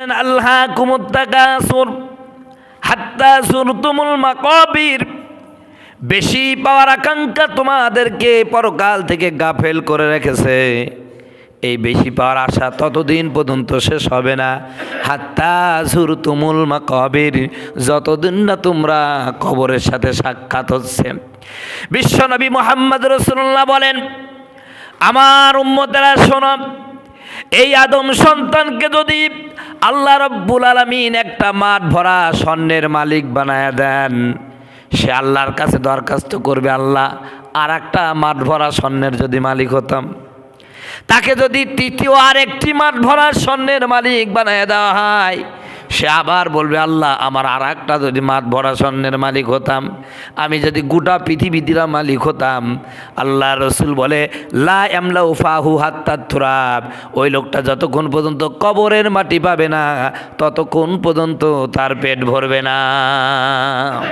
আল্লাহকুমুত তাকাসুর হাত্তা যুরতুমুল মাকাবির। বেশি পাওয়ার আকাঙ্ক্ষা তোমাদেরকে পরকাল থেকে গাফেল করে রেখেছে। এই বেশি পাওয়ার আশা ততদিন পর্যন্ত শেষ হবে না, হাত্তা যুরতুমুল মাকাবির, যতদিন না তোমরা কবরের সাথে সাক্ষাৎ হচ্ছে। বিশ্বনবী মুহাম্মদ রাসূলুল্লাহ বলেন, আমার উম্মতেরা শোনো, এই আদম সন্তানকে যদি আল্লাহ রাব্বুল আলামিন একটা মাঠ ভরা স্বর্ণের মালিক বানায়া দেন, সে আল্লাহর কাছে দরখাস্ত করবে, আল্লাহ আর একটা মাঠ ভরা স্বর্ণের যদি মালিক হতাম। তাকে যদি তৃতীয় আর একটি মাঠ ভরা স্বর্ণের মালিক বানায় দেওয়া হয়, সে আবার বলবে, আল্লাহ আমার আর একটা যদি মাঠ ভরা স্বর্ণের মালিক হতাম, আমি যদি গোটা পৃথিবীর মালিক হতাম। আল্লাহ রসুল বলে, লা ইয়ামলাউ ফাহু হাত্তা তুরাব, ওই লোকটা যতক্ষণ পর্যন্ত কবরের মাটি পাবে না ততক্ষণ পর্যন্ত তার পেট ভরবে না।